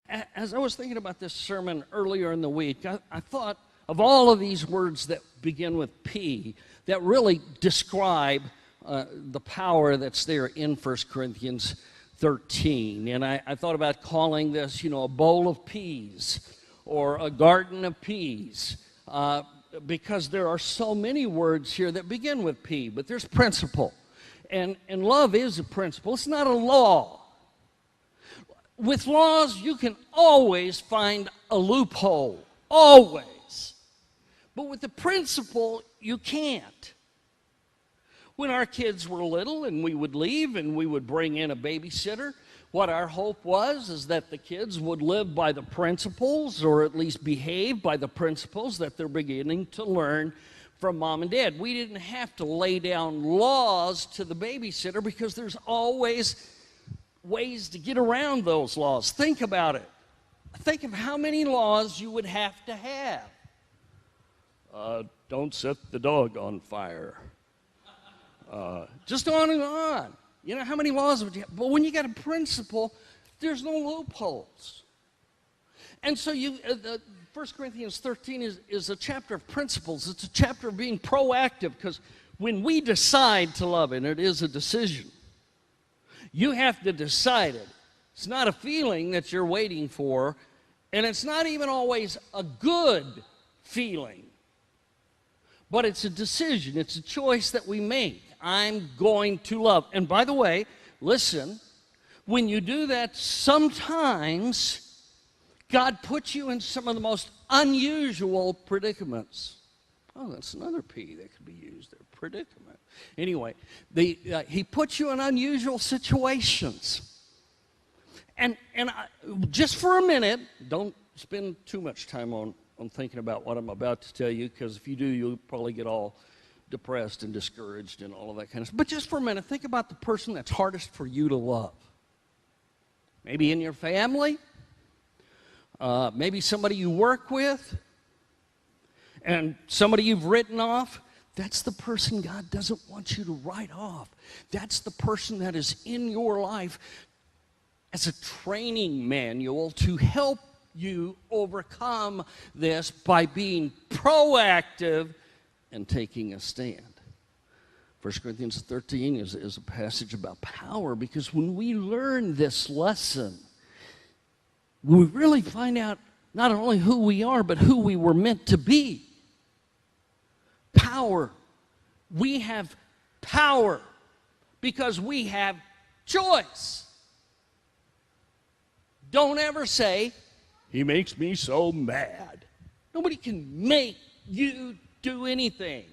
As I was thinking about this sermon earlier in the week, I thought of all of these words that begin with P that really describe the power that's there in 1 Corinthians 13. And I thought about calling this, a bowl of peas or a garden of peas, because there are so many words here that begin with P, but there's principle. And love is a principle. It's not a law. With laws, you can always find a loophole, always. But with the principle, you can't. When our kids were little and we would leave and we would bring in a babysitter, what our hope was is that the kids would live by the principles, or at least behave by the principles that they're beginning to learn from mom and dad. We didn't have to lay down laws to the babysitter because there's always ways to get around those laws. Think about it. Think of how many laws you would have to have. Don't set the dog on fire. Just on and on. How many laws would you have? But when you got a principle, there's no loopholes. And so 1 Corinthians 13 is a chapter of principles. It's a chapter of being proactive, because when we decide to love, and it is a decision, you have to decide it. It's not a feeling that you're waiting for, and it's not even always a good feeling. But it's a decision. It's a choice that we make. I'm going to love. And by the way, listen, when you do that, sometimes God puts you in some of the most unusual predicaments. Oh, that's another P that could be used there, predicament. Anyway, he puts you in unusual situations. And just for a minute, don't spend too much time on thinking about what I'm about to tell you, because if you do, you'll probably get all depressed and discouraged and all of that kind of stuff. But just for a minute, think about the person that's hardest for you to love. Maybe in your family, maybe somebody you work with, and somebody you've written off. That's the person God doesn't want you to write off. That's the person that is in your life as a training manual to help you overcome this by being proactive and taking a stand. 1 Corinthians 13 is a passage about power, because when we learn this lesson, we really find out not only who we are, but who we were meant to be. Power. We have power because we have choice. Don't ever say, he makes me so mad. Nobody can make you do anything.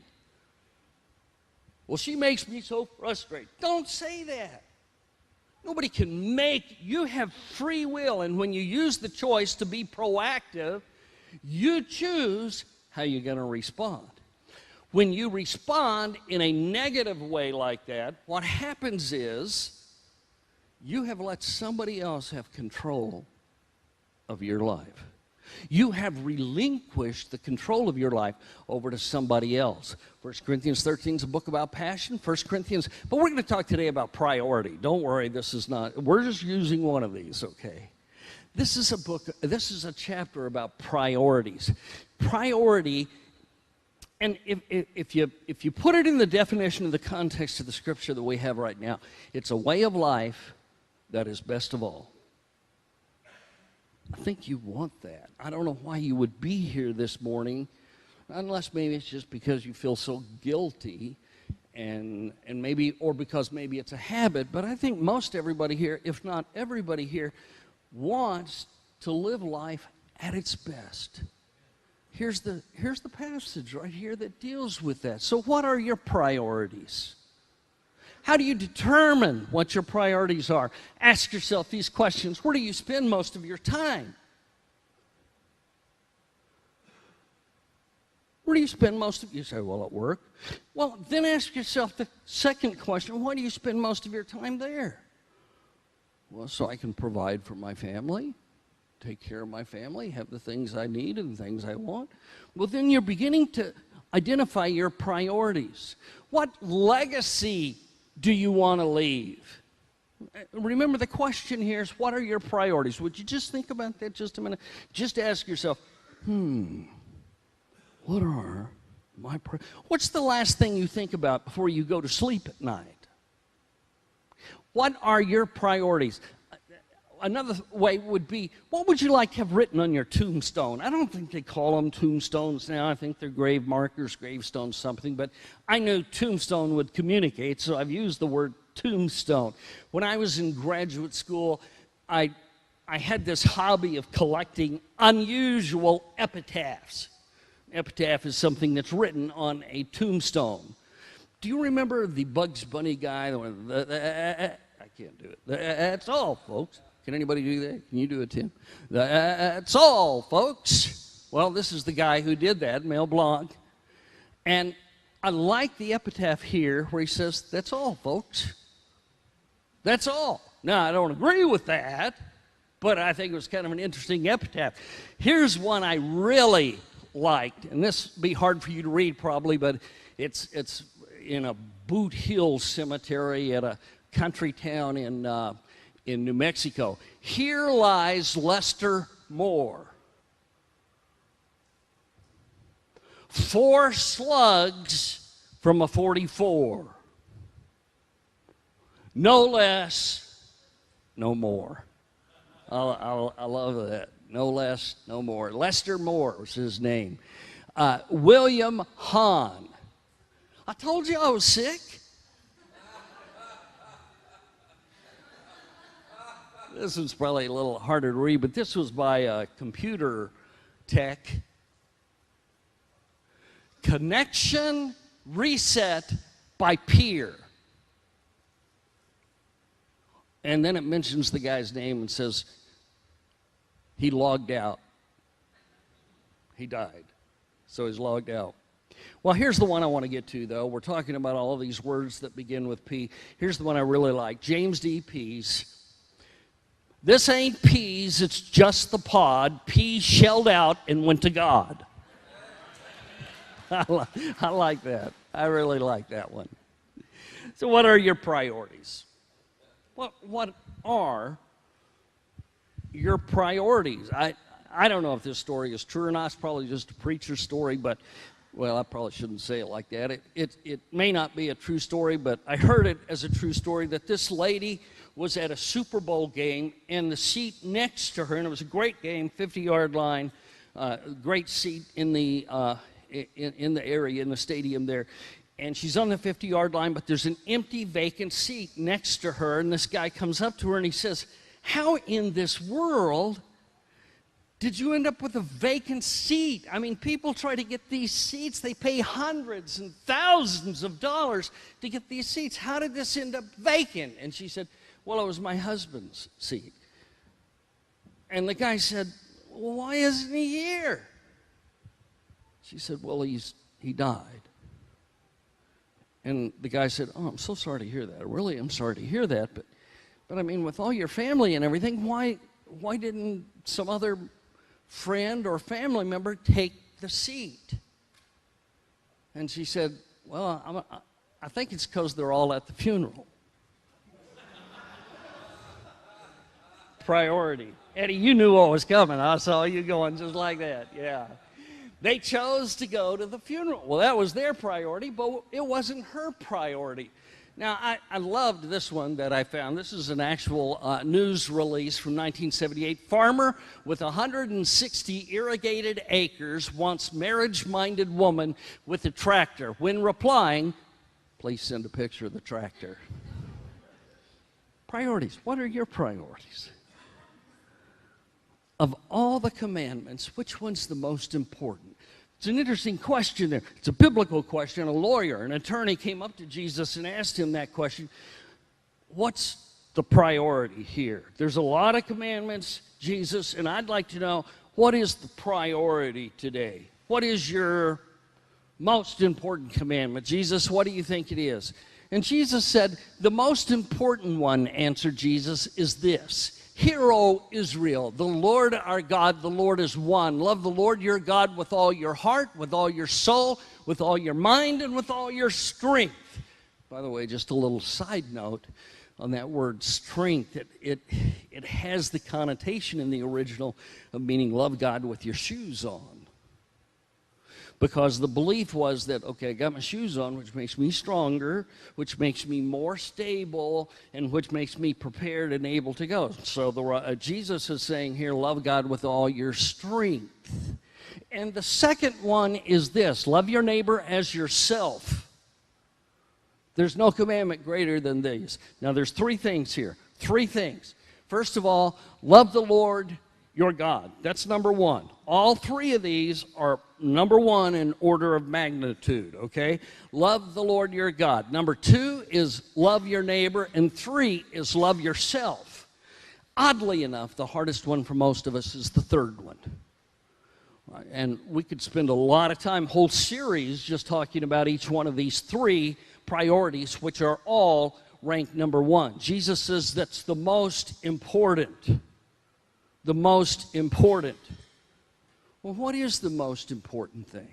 Well, she makes me so frustrated. Don't say that. Nobody can make you. Have free will, and when you use the choice to be proactive, you choose how you're going to respond. When you respond in a negative way like that, what happens is you have let somebody else have control of your life. You have relinquished the control of your life over to somebody else. 1 Corinthians 13 is a book about passion. 1 Corinthians, but we're going to talk today about priority. Don't worry, we're just using one of these, okay? This is a chapter about priorities. Priority, and if you put it in the definition of the context of the scripture that we have right now, it's a way of life that is best of all. I think you want that. I don't know why you would be here this morning, unless maybe it's just because you feel so guilty, and maybe, or because maybe it's a habit. But I think most everybody here, if not everybody here, wants to live life at its best. Here's the passage right here that deals with that. So what are your priorities? How do you determine what your priorities are? Ask yourself these questions. Where do you spend most of your time? Where do you spend most of, you say, well, at work. Well, then ask yourself the second question. Why do you spend most of your time there? Well, so I can provide for my family, take care of my family, have the things I need and the things I want. Well, then you're beginning to identify your priorities. What legacy do you want to leave? Remember, the question here is, what are your priorities? Would you just think about that just a minute? Just ask yourself, what are my priorities? What's the last thing you think about before you go to sleep at night? What are your priorities? Another way would be, what would you like to have written on your tombstone? I don't think they call them tombstones now. I think they're grave markers, gravestones, something. But I knew tombstone would communicate, so I've used the word tombstone. When I was in graduate school, I had this hobby of collecting unusual epitaphs. Epitaph is something that's written on a tombstone. Do you remember the Bugs Bunny guy? I can't do it. That's all, folks. Can anybody do that? Can you do it, Tim? That's all, folks. Well, this is the guy who did that, Mel Blanc. And I like the epitaph here where he says, that's all, folks. That's all. Now, I don't agree with that, but I think it was kind of an interesting epitaph. Here's one I really liked, and this would be hard for you to read probably, but it's in a Boot Hill cemetery at a country town in New Mexico. Here lies Lester Moore. 4 slugs from a .44. No less, no more. I love that. No less, no more. Lester Moore was his name. William Hahn. I told you I was sick. This one's probably a little harder to read, but this was by a computer tech. Connection reset by peer. And then it mentions the guy's name and says he logged out. He died. So he's logged out. Well, here's the one I want to get to, though. We're talking about all of these words that begin with P. Here's the one I really like. James D. Pease. This ain't peas, it's just the pod. Peas shelled out and went to God. I like that. I really like that one. So what are your priorities? What are your priorities? I don't know if this story is true or not. It's probably just a preacher's story, but, well, I probably shouldn't say it like that. It may not be a true story, but I heard it as a true story that this lady was at a Super Bowl game, and the seat next to her, and it was a great game, 50-yard line, great seat in the area, in the stadium there. And she's on the 50-yard line, but there's an empty, vacant seat next to her, and this guy comes up to her and he says, how in this world did you end up with a vacant seat? I mean, people try to get these seats. They pay hundreds and thousands of dollars to get these seats. How did this end up vacant? And she said, well, it was my husband's seat. And the guy said, well, why isn't he here? She said, well, he died. And the guy said, oh, I'm so sorry to hear that. I really am sorry to hear that. But I mean, with all your family and everything, why didn't some other friend or family member take the seat? And she said, well, I think it's because they're all at the funeral. Priority. Eddie, you knew what was coming. I saw you going just like that. Yeah. They chose to go to the funeral. Well, that was their priority, but it wasn't her priority. Now, I loved this one that I found. This is an actual news release from 1978. Farmer with 160 irrigated acres wants marriage-minded woman with a tractor. When replying, please send a picture of the tractor. Priorities. What are your priorities? Of all the commandments, which one's the most important? It's an interesting question there. It's a biblical question. A lawyer, an attorney came up to Jesus and asked him that question. What's the priority here? There's a lot of commandments, Jesus, and I'd like to know, what is the priority today? What is your most important commandment? Jesus, what do you think it is? And Jesus said, the most important one, answered Jesus, is this. Hear, O Israel, the Lord our God, the Lord is one. Love the Lord your God with all your heart, with all your soul, with all your mind, and with all your strength. By the way, just a little side note, that word strength. It has the connotation in the original of meaning love God with your shoes on. Because the belief was that, okay, I got my shoes on, which makes me stronger, which makes me more stable, and which makes me prepared and able to go. So Jesus is saying here, love God with all your strength. And the second one is this: love your neighbor as yourself. There's no commandment greater than these. Now, there's three things here. Three things. First of all, love the Lord your God. That's number one. All three of these are number one in order of magnitude, okay? Love the Lord your God. Number two is love your neighbor. And three is love yourself. Oddly enough, the hardest one for most of us is the third one. And we could spend a lot of time, whole series, just talking about each one of these three priorities, which are all ranked number one. Jesus says that's the most important. The most important. Well, what is the most important thing?